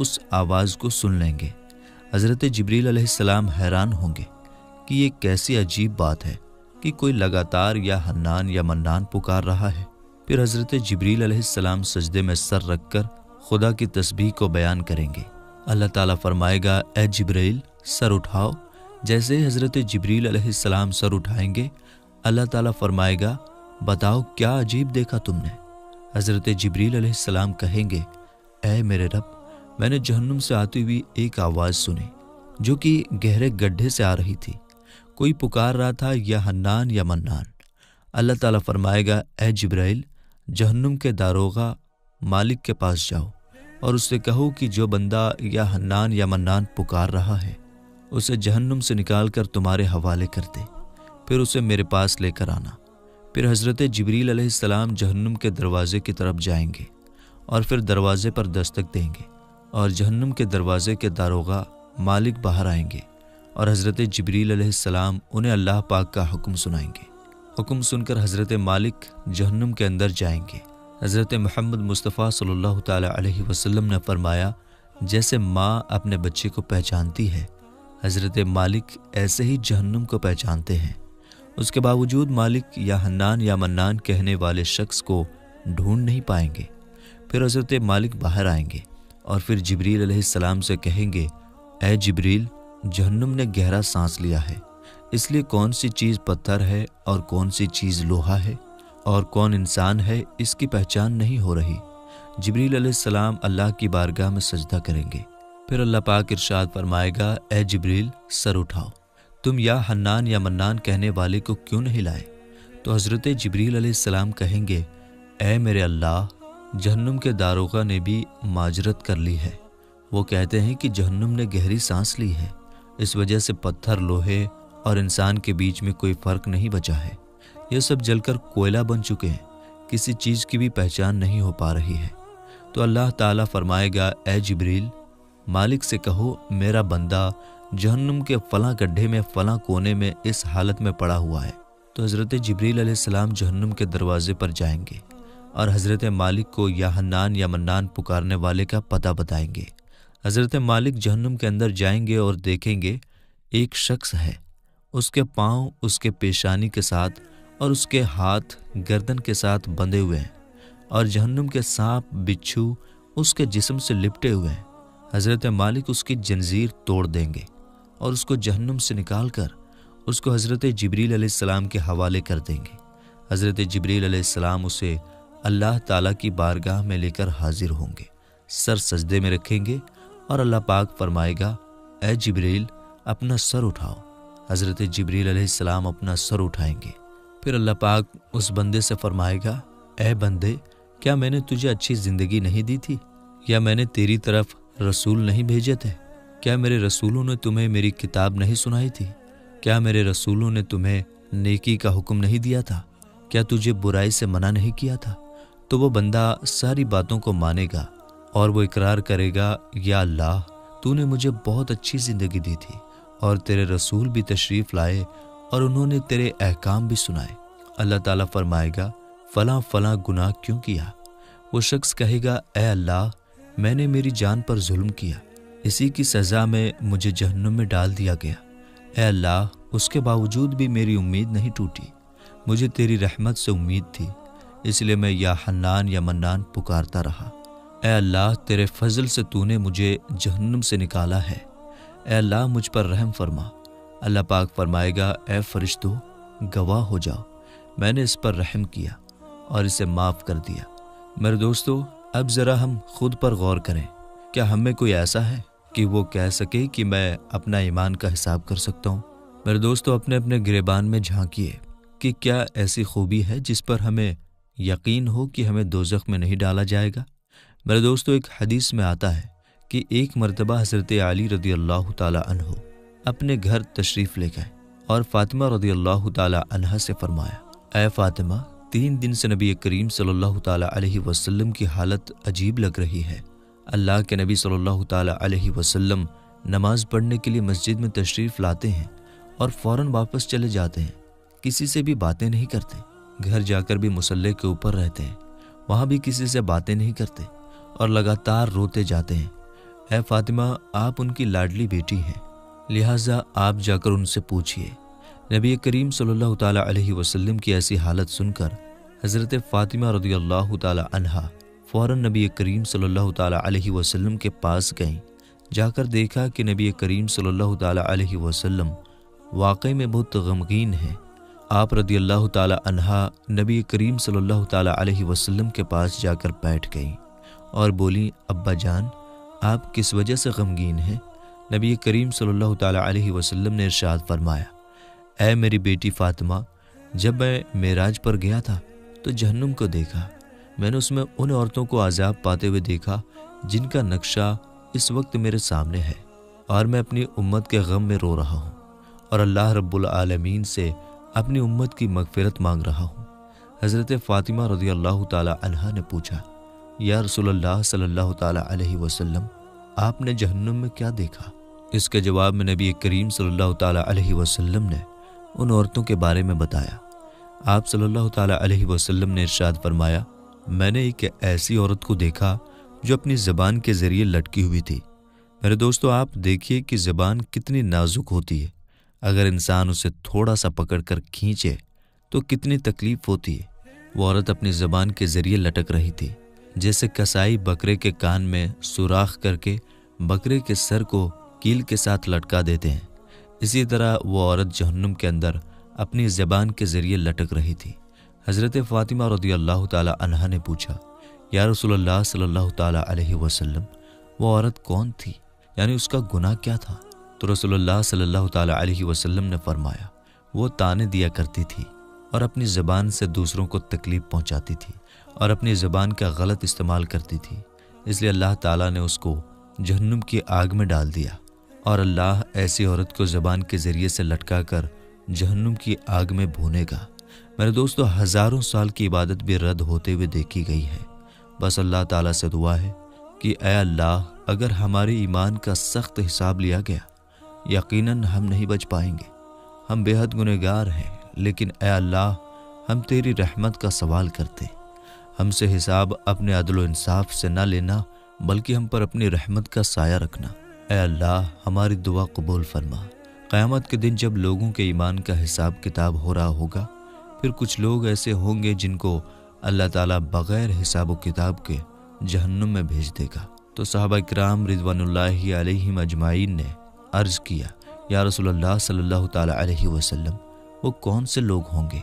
اس آواز کو سن لیں گے۔ حضرت جبریل علیہ السلام حیران ہوں گے کہ یہ کیسی عجیب بات ہے کہ کوئی لگاتار یا حنان یا منان پکار رہا ہے۔ پھر حضرت جبریل علیہ السلام سجدے میں سر رکھ کر خدا کی تسبیح کو بیان کریں گے۔ اللہ تعالیٰ فرمائے گا، اے جبریل سر اٹھاؤ۔ جیسے ہی حضرت جبریل علیہ السلام سر اٹھائیں گے، اللہ تعالیٰ فرمائے گا، بتاؤ کیا عجیب دیکھا تم نے؟ حضرت جبریل علیہ السلام کہیں گے، اے میرے رب، میں نے جہنم سے آتی ہوئی ایک آواز سنی جو کہ گہرے گڈھے سے آ رہی تھی۔ کوئی پکار رہا تھا یا حنان یا منان۔ اللہ تعالیٰ فرمائے گا، اے جبرائیل جہنم کے داروغہ مالک کے پاس جاؤ اور اس سے کہو کہ جو بندہ یا حنان یا منان پکار رہا ہے اسے جہنم سے نکال کر تمہارے حوالے کر دے، پھر اسے میرے پاس لے کر آنا۔ پھر حضرت جبریل علیہ السلام جہنم کے دروازے کی طرف جائیں گے اور پھر دروازے پر دستک دیں گے اور جہنم کے دروازے کے داروغہ مالک باہر آئیں گے اور حضرت جبریل علیہ السلام انہیں اللہ پاک کا حکم سنائیں گے۔ حکم سن کر حضرت مالک جہنم کے اندر جائیں گے۔ حضرت محمد مصطفیٰ صلی اللہ تعالیٰ علیہ وسلم نے فرمایا، جیسے ماں اپنے بچے کو پہچانتی ہے، حضرت مالک ایسے ہی جہنم کو پہچانتے ہیں۔ اس کے باوجود مالک یا حنان یا منان کہنے والے شخص کو ڈھونڈ نہیں پائیں گے۔ پھر حضرت مالک باہر آئیں گے اور پھر جبریل علیہ السلام سے کہیں گے، اے جبریل جہنم نے گہرا سانس لیا ہے، اس لیے کون سی چیز پتھر ہے اور کون سی چیز لوہا ہے اور کون انسان ہے اس کی پہچان نہیں ہو رہی۔ جبریل علیہ السلام اللہ کی بارگاہ میں سجدہ کریں گے۔ پھر اللہ پاک ارشاد فرمائے گا، اے جبریل سر اٹھاؤ، تم یا حنان یا منان کہنے والے کو کیوں نہیں لائے؟ تو حضرت جبریل علیہ السلام کہیں گے، اے میرے اللہ، جہنم کے داروغہ نے بھی معذرت کر لی ہے۔ وہ کہتے ہیں کہ جہنم نے گہری سانس لی ہے، اس وجہ سے پتھر، لوہے اور انسان کے بیچ میں کوئی فرق نہیں بچا ہے۔ یہ سب جل کر کوئلہ بن چکے ہیں، کسی چیز کی بھی پہچان نہیں ہو پا رہی ہے۔ تو اللہ تعالیٰ فرمائے گا، اے جبریل مالک سے کہو میرا بندہ جہنم کے فلاں گڈھے میں فلاں کونے میں اس حالت میں پڑا ہوا ہے۔ تو حضرت جبریل علیہ السلام جہنم کے دروازے پر جائیں گے اور حضرت مالک کو یا حنان یا منان پکارنے والے کا پتہ بتائیں گے۔ حضرت مالک جہنم کے اندر جائیں گے اور دیکھیں گے ایک شخص ہے، اس کے پاؤں اس کے پیشانی کے ساتھ اور اس کے ہاتھ گردن کے ساتھ بندھے ہوئے ہیں اور جہنم کے سانپ بچھو اس کے جسم سے لپٹے ہوئے ہیں۔ حضرت مالک اس کی جنزیر توڑ دیں گے اور اس کو جہنم سے نکال کر اس کو حضرت جبریل علیہ السلام کے حوالے کر دیں گے۔ حضرت جبریل علیہ السلام اسے اللہ تعالیٰ کی بارگاہ میں لے کر حاضر ہوں گے، سر سجدے میں رکھیں گے اور اللہ پاک فرمائے گا، اے جبریل اپنا سر اٹھاؤ۔ حضرت جبریل علیہ السلام اپنا سر اٹھائیں گے۔ پھر اللہ پاک اس بندے سے فرمائے گا، اے بندے، کیا میں نے تجھے اچھی زندگی نہیں دی تھی؟ یا میں نے تیری طرف رسول نہیں بھیجے تھے؟ کیا میرے رسولوں نے تمہیں میری کتاب نہیں سنائی تھی؟ کیا میرے رسولوں نے تمہیں نیکی کا حکم نہیں دیا تھا؟ کیا تجھے برائی سے منع نہیں کیا تھا؟ تو وہ بندہ ساری باتوں کو مانے گا اور وہ اقرار کرے گا، یا اللہ تو نے مجھے بہت اچھی زندگی دی تھی اور تیرے رسول بھی تشریف لائے اور انہوں نے تیرے احکام بھی سنائے۔ اللہ تعالیٰ فرمائے گا، فلاں فلاں گناہ کیوں کیا؟ وہ شخص کہے گا، اے اللہ میں نے میری جان پر ظلم کیا، اسی کی سزا میں مجھے جہنم میں ڈال دیا گیا۔ اے اللہ اس کے باوجود بھی میری امید نہیں ٹوٹی، مجھے تیری رحمت سے امید تھی، اس لیے میں یا حنان یا منان پکارتا رہا۔ اے اللہ تیرے فضل سے تو نے مجھے جہنم سے نکالا ہے، اے اللہ مجھ پر رحم فرما۔ اللہ پاک فرمائے گا، اے فرشتوں گواہ ہو جاؤ، میں نے اس پر رحم کیا اور اسے معاف کر دیا۔ میرے دوستو، اب ذرا ہم خود پر غور کریں، کیا ہم میں کوئی ایسا ہے کہ وہ کہہ سکے کہ میں اپنا ایمان کا حساب کر سکتا ہوں؟ میرے دوستو، اپنے اپنے گریبان میں جھانکیے کہ کیا ایسی خوبی ہے جس پر ہمیں یقین ہو کہ ہمیں دوزخ میں نہیں ڈالا جائے گا؟ میرے دوستو، ایک حدیث میں آتا ہے کہ ایک مرتبہ حضرت علی رضی اللہ تعالیٰ عنہ اپنے گھر تشریف لے گئے اور فاطمہ رضی اللہ تعالیٰ عنہ سے فرمایا، اے فاطمہ 3 دن سے نبی کریم صلی اللہ تعالیٰ علیہ وسلم کی حالت عجیب لگ رہی ہے۔ اللہ کے نبی صلی اللہ تعالیٰ علیہ وسلم نماز پڑھنے کے لیے مسجد میں تشریف لاتے ہیں اور فوراً واپس چلے جاتے ہیں، کسی سے بھی باتیں نہیں کرتے، گھر جا کر بھی مصلی کے اوپر رہتے ہیں، وہاں بھی کسی سے باتیں نہیں کرتے اور لگاتار روتے جاتے ہیں۔ اے فاطمہ آپ ان کی لاڈلی بیٹی ہیں، لہٰذا آپ جا کر ان سے پوچھئے۔ نبی کریم صلی اللہ تعالیٰ علیہ وسلم کی ایسی حالت سن کر حضرت فاطمہ رضی اللہ تعالیٰ عنہا فوراً نبی کریم صلی اللہ تعالیٰ علیہ وسلم کے پاس گئیں۔ جا کر دیکھا کہ نبی کریم صلی اللہ تعالیٰ علیہ وسلم واقعی میں بہت غمگین ہیں۔ آپ رضی اللہ تعالیٰ عنہا نبی کریم صلی اللہ تعالیٰ علیہ وسلم کے پاس جا کر بیٹھ گئیں اور بولیں، ابا جان آپ کس وجہ سے غمگین ہیں؟ نبی کریم صلی اللہ تعالیٰ علیہ وسلم نے ارشاد فرمایا، اے میری بیٹی فاطمہ، جب میں معراج پر گیا تھا تو جہنم کو دیکھا۔ میں نے اس میں ان عورتوں کو عذاب پاتے ہوئے دیکھا جن کا نقشہ اس وقت میرے سامنے ہے، اور میں اپنی امت کے غم میں رو رہا ہوں اور اللہ رب العالمین سے اپنی امت کی مغفرت مانگ رہا ہوں۔ حضرت فاطمہ رضی اللہ تعالیٰ عنہا نے پوچھا، یا رسول اللہ صلی اللہ تعالیٰ علیہ وسلم، آپ نے جہنم میں کیا دیکھا؟ اس کے جواب میں نبی کریم صلی اللہ تعالیٰ علیہ وسلم نے ان عورتوں کے بارے میں بتایا۔ آپ صلی اللہ تعالیٰ علیہ وسلم نے ارشاد فرمایا، میں نے ایک ایسی عورت کو دیکھا جو اپنی زبان کے ذریعے لٹکی ہوئی تھی۔ میرے دوستو، آپ دیکھیے کہ زبان کتنی نازک ہوتی ہے، اگر انسان اسے تھوڑا سا پکڑ کر کھینچے تو کتنی تکلیف ہوتی ہے۔ وہ عورت اپنی زبان کے ذریعے لٹک رہی تھی، جیسے کسائی بکرے کے کان میں سوراخ کر کے بکرے کے سر کو کیل کے ساتھ لٹکا دیتے ہیں، اسی طرح وہ عورت جہنم کے اندر اپنی زبان کے ذریعے لٹک رہی تھی۔ حضرت فاطمہ رضی اللہ تعالیٰ عنہا نے پوچھا، یا رسول اللہ صلی اللہ تعالیٰ علیہ وسلم، وہ عورت کون تھی؟ یعنی اس کا گناہ کیا تھا؟ تو رسول اللہ صلی اللہ تعالیٰ علیہ وسلم نے فرمایا، وہ طعنے دیا کرتی تھی اور اپنی زبان سے دوسروں کو تکلیف پہنچاتی تھی اور اپنی زبان کا غلط استعمال کرتی تھی، اس لیے اللہ تعالیٰ نے اس کو جہنم کی آگ میں ڈال دیا، اور اللہ ایسی عورت کو زبان کے ذریعے سے لٹکا کر جہنم کی آگ میں بھونے گا۔ میرے دوستو، ہزاروں سال کی عبادت بھی رد ہوتے ہوئے دیکھی گئی ہے۔ بس اللہ تعالیٰ سے دعا ہے کہ اے اللہ، اگر ہمارے ایمان کا سخت حساب لیا گیا، یقیناً ہم نہیں بچ پائیں گے۔ ہم بے حد گنہگار ہیں، لیکن اے اللہ، ہم تیری رحمت کا سوال کرتے، ہم سے حساب اپنے عدل و انصاف سے نہ لینا، بلکہ ہم پر اپنی رحمت کا سایہ رکھنا۔ اے اللہ، ہماری دعا قبول فرما۔ قیامت کے دن جب لوگوں کے ایمان کا حساب کتاب ہو رہا ہوگا، پھر کچھ لوگ ایسے ہوں گے جن کو اللہ تعالیٰ بغیر حساب و کتاب کے جہنم میں بھیج دے گا۔ تو صحابہ کرام رضوان اللہ علیہم اجمعین نے عرض کیا، یا رسول اللہ صلی اللہ تعالیٰ علیہ وسلم، وہ کون سے لوگ ہوں گے؟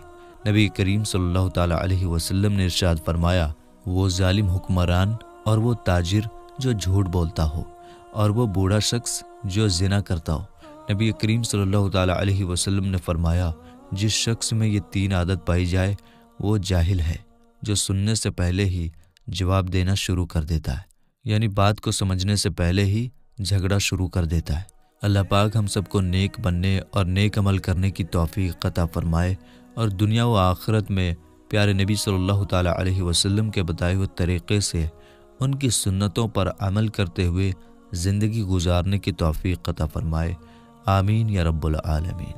نبی کریم صلی اللہ تعالیٰ علیہ وسلم نے ارشاد فرمایا، وہ ظالم حکمران اور وہ تاجر جو جھوٹ بولتا ہو اور وہ بوڑھا شخص جو زنا کرتا ہو۔ نبی کریم صلی اللہ تعالیٰ علیہ وسلم نے فرمایا، جس شخص میں یہ تین عادت پائی جائے وہ جاہل ہے، جو سننے سے پہلے ہی جواب دینا شروع کر دیتا ہے، یعنی بات کو سمجھنے سے پہلے ہی جھگڑا شروع کر دیتا ہے۔ اللہ پاک ہم سب کو نیک بننے اور نیک عمل کرنے کی توفیق عطا فرمائے، اور دنیا و آخرت میں پیارے نبی صلی اللہ تعالیٰ علیہ وسلم کے بتائے ہوئے طریقے سے ان کی سنتوں پر عمل کرتے ہوئے زندگی گزارنے کی توفیق عطا فرمائے۔ آمین یا رب العالمین۔